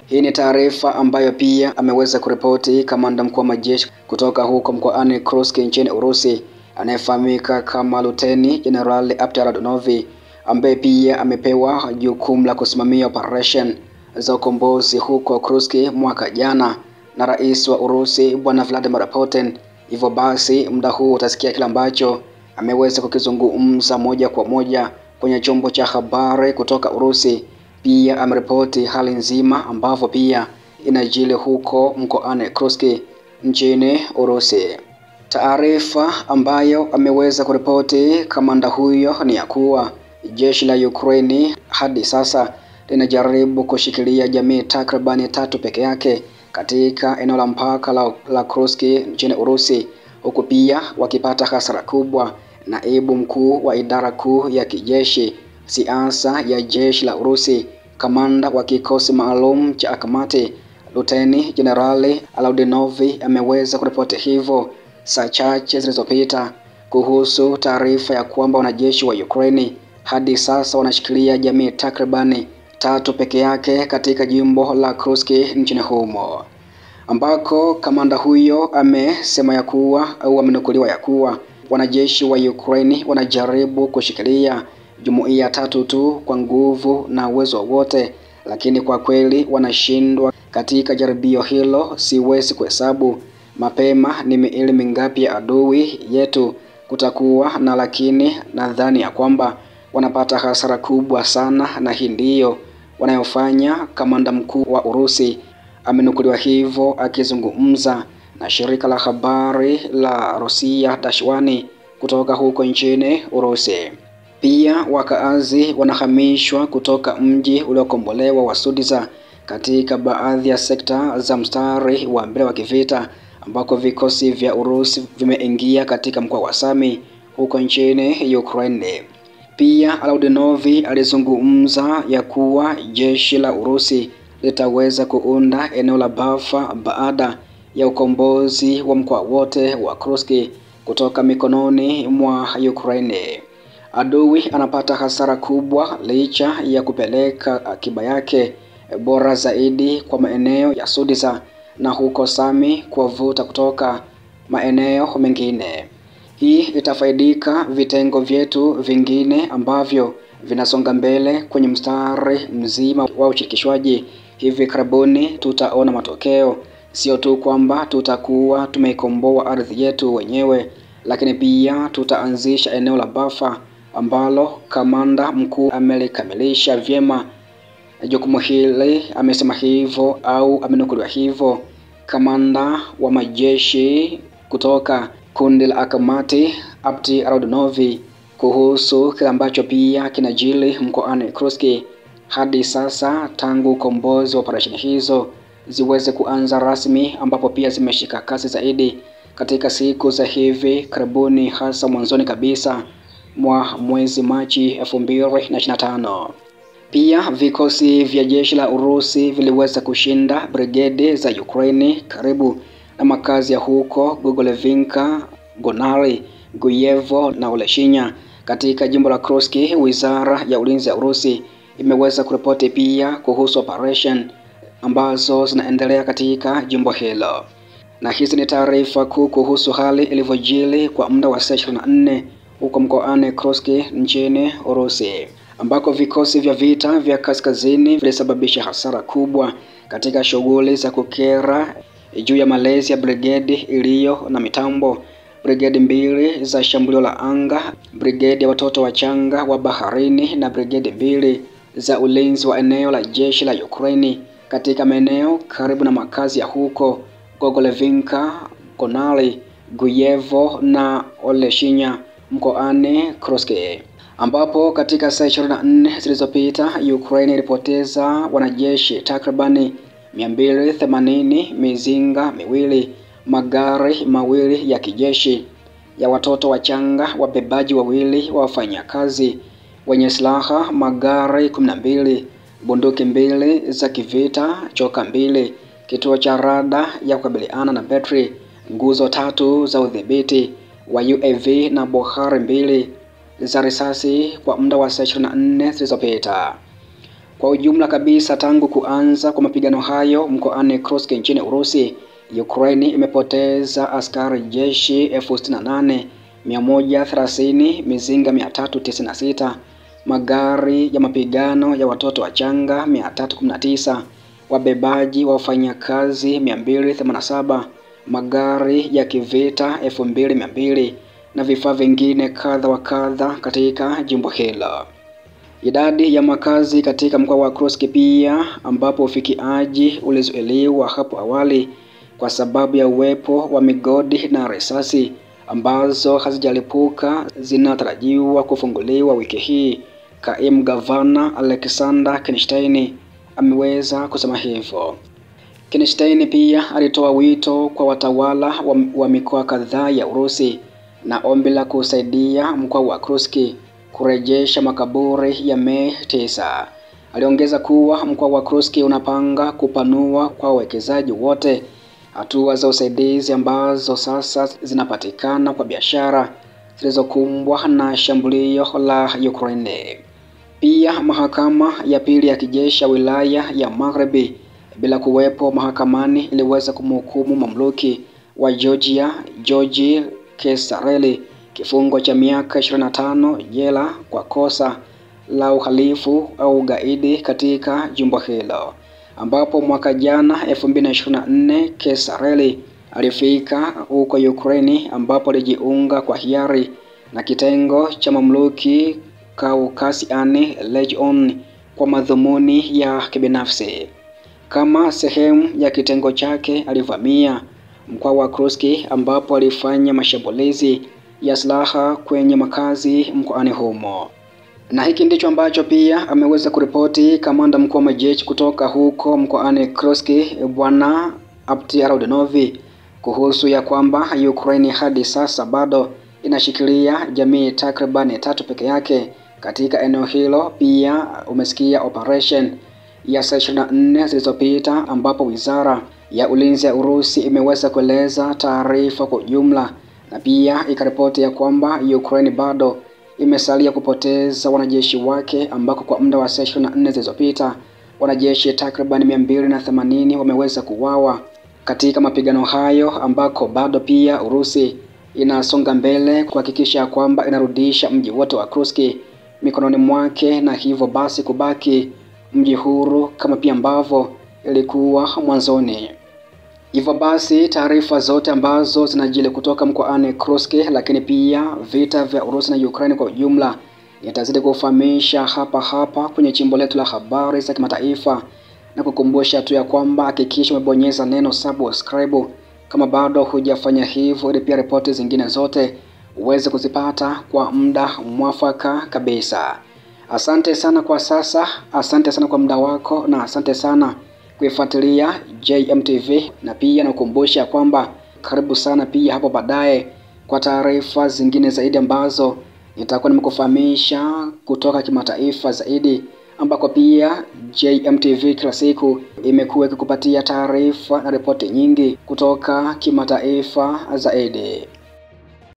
Hii ni taarifa ambayo pia ameweza kuripoti kamanda mkuu wa majeshi kutoka huko mkoani Kursk nchini Urusi, anayefahamika kama Luteni Jenerali Abdel Radunovic, ambaye pia amepewa jukumu la kusimamia operation za ukombozi huko Kursk mwaka jana na rais wa Urusi Bwana Vladimir Putin. Hivyo basi muda huu utasikia kile ambacho ameweza kukizungumza moja kwa moja kwenye chombo cha habari kutoka Urusi. Pia ameripoti hali nzima ambavyo pia inajili huko mkoani Kursk nchini Urusi. Taarifa ambayo ameweza kuripoti kamanda huyo ni ya kuwa jeshi la Ukraine hadi sasa linajaribu kushikilia jamii takribani 3 peke yake katika eneo la mpaka la Kursk nchini Urusi, huku pia wakipata hasara kubwa. Naibu mkuu wa idara kuu ya kijeshi siasa ya jeshi la Urusi, kamanda wa kikosi maalum cha Akhmati, Luteni Jenerali Radunovic ameweza kuripoti hivyo saa chache zilizopita kuhusu taarifa ya kwamba wanajeshi wa Ukraine hadi sasa wanashikilia jamii takribani 3 peke yake katika jimbo la Kursk nchini humo, ambako kamanda huyo amesema ya kuwa au amenukuliwa ya kuwa wanajeshi wa Ukraine wanajaribu kushikilia jumuiya 3 tu kwa nguvu na uwezo wote, lakini kwa kweli wanashindwa katika jaribio hilo. Siwezi kuhesabu mapema ni miili mingapi ya adui yetu kutakuwa na, lakini nadhani ya kwamba wanapata hasara kubwa sana, na hii ndiyo wanayofanya. Kamanda mkuu wa Urusi amenukuliwa hivyo akizungumza na shirika la habari la Russia Dashwani kutoka huko nchini Urusi. Pia wakaazi wanahamishwa kutoka mji uliokombolewa wa Sudzha katika baadhi ya sekta za mstari wa mbele wa kivita, ambako vikosi vya Urusi vimeingia katika mkoa wa Sami huko nchini Ukraine. Pia Radunovic alizungumza ya kuwa jeshi la Urusi litaweza kuunda eneo la buffer baada ya ukombozi wa mkoa wote wa Kursk kutoka mikononi mwa Ukraine. Adui anapata hasara kubwa licha ya kupeleka akiba yake bora zaidi kwa maeneo ya Sudzha na huko Sami kuwavuta kutoka maeneo mengine. Hii itafaidika vitengo vyetu vingine ambavyo vinasonga mbele kwenye mstari mzima wa ushirikishwaji. Hivi karibuni tutaona matokeo, sio tu kwamba tutakuwa tumeikomboa ardhi yetu wenyewe, lakini pia tutaanzisha eneo la buffer ambalo kamanda mkuu amelikamilisha vyema jukumu hili. Amesema hivyo au amenukuliwa hivyo kamanda wa majeshi kutoka kundi la Akhmati Abdel Radunovic kuhusu kile ambacho pia kinajili mkoani Kursk hadi sasa tangu ukombozi wa operesheni hizo ziweze kuanza rasmi, ambapo pia zimeshika kasi zaidi katika siku za hivi karibuni, hasa mwanzoni kabisa mwa mwezi Machi 2025. Pia vikosi vya jeshi la Urusi viliweza kushinda brigade za Ukraine karibu na makazi ya huko Gogolevinka, Gonari, Guyevo na Oleshinya katika jimbo la Kursk. Wizara ya ulinzi ya Urusi imeweza kuripoti pia kuhusu operation ambazo zinaendelea katika jimbo hilo, na hizi ni taarifa kuu kuhusu hali ilivyojili kwa muda wa saa 24 huko mkoani Kursk nchini Urusi, ambako vikosi vya vita vya kaskazini vilisababisha hasara kubwa katika shughuli za kukera juu ya malezi ya brigade iliyo na mitambo, brigade 2 za shambulio la anga, brigade ya watoto wachanga wa baharini na brigade 2 za ulinzi wa eneo la jeshi la Ukraine katika maeneo karibu na makazi ya huko Gogolevinka, Gonari, Guyevo na Oleshinya mkoani Kursk, ambapo katika saa 24 zilizopita Ukraine ilipoteza wanajeshi takribani 280, mizinga miwili, magari mawili ya kijeshi ya watoto wachanga, wabebaji wawili wa wafanyakazi wenye silaha, magari 12, bunduki 2 za kivita, choka 2, kituo cha rada ya kukabiliana na betri, nguzo 3 za udhibiti wa UAV na bohari 2 za risasi kwa muda wa saa 24 zilizopita. Kwa ujumla kabisa, tangu kuanza kwa mapigano hayo mkoani Kursk nchini Urusi, Ukraine imepoteza askari jeshi 68,130, mizinga 396, magari ya mapigano ya watoto wachanga 319, wabebaji wa wafanyakazi 287, magari ya kivita 2200 na vifaa vingine kadha wa kadha katika jimbo hilo. Idadi ya makazi katika mkoa wa Kursk pia, ambapo ufikiaji ulizuiliwa hapo awali kwa sababu ya uwepo wa migodi na risasi ambazo hazijalipuka, zinatarajiwa kufunguliwa wiki hii. Kaimu gavana Alexander Kinstein ameweza kusema hivyo. Kinstein pia alitoa wito kwa watawala wa mikoa kadhaa ya Urusi na ombi la kusaidia mkoa wa Kursk kurejesha makaburi ya Mei 9. Aliongeza kuwa mkoa wa Kursk unapanga kupanua kwa wawekezaji wote hatua za usaidizi ambazo sasa zinapatikana kwa biashara zilizokumbwa na shambulio la Ukraine. Pia mahakama ya pili ya kijeshi ya wilaya ya Magharibi bila kuwepo mahakamani iliweza kumhukumu mamluki wa Georgia Georgi Kesareli kifungo cha miaka 25 jela kwa kosa la uhalifu au ugaidi katika jimbo hilo, ambapo mwaka jana 2024 Kesareli alifika huko Ukraine ambapo alijiunga kwa hiari na kitengo cha mamluki Caucasian Legion kwa madhumuni ya kibinafsi. Kama sehemu ya kitengo chake alivamia mkoa wa Kursk ambapo alifanya mashambulizi ya silaha kwenye makazi mkoani humo. Na hiki ndicho ambacho pia ameweza kuripoti kamanda mkuu wa majeshi kutoka huko mkoani Kursk, Bwana Abtiarodonov, kuhusu ya kwamba Ukraine hadi sasa bado inashikilia jamii takriban 3 peke yake katika eneo hilo. Pia umesikia operation ya saa 24 zilizopita ambapo wizara ya ulinzi ya Urusi imeweza kueleza taarifa kwa ujumla, na pia ikaripoti ya kwamba Ukraine bado imesalia kupoteza wanajeshi wake, ambako kwa muda wa saa 24 zilizopita wanajeshi takriban 280 wameweza kuuawa katika mapigano hayo, ambako bado pia Urusi inasonga mbele kuhakikisha kwamba inarudisha mji wote wa Kursk mikononi mwake, na hivyo basi kubaki mji huru kama pia ambavyo ilikuwa mwanzoni. Hivyo basi taarifa zote ambazo zinajili kutoka mkoani Kursk, lakini pia vita vya Urusi na Ukraine kwa ujumla, yatazidi kufahamisha hapa kwenye chimbo letu la habari za kimataifa, na kukumbusha tu ya kwamba hakikisha umebonyeza neno subscribe kama bado hujafanya hivyo, ili pia ripoti zingine zote uweze kuzipata kwa muda mwafaka kabisa. Asante sana kwa sasa, asante sana kwa muda wako, na asante sana kuifuatilia JMTV, na pia nakukumbusha kwamba karibu sana pia hapo baadaye kwa taarifa zingine zaidi ambazo nitakuwa nimekufahamisha kutoka kimataifa zaidi, ambako pia JMTV kila siku imekuwa ikikupatia taarifa na ripoti nyingi kutoka kimataifa zaidi.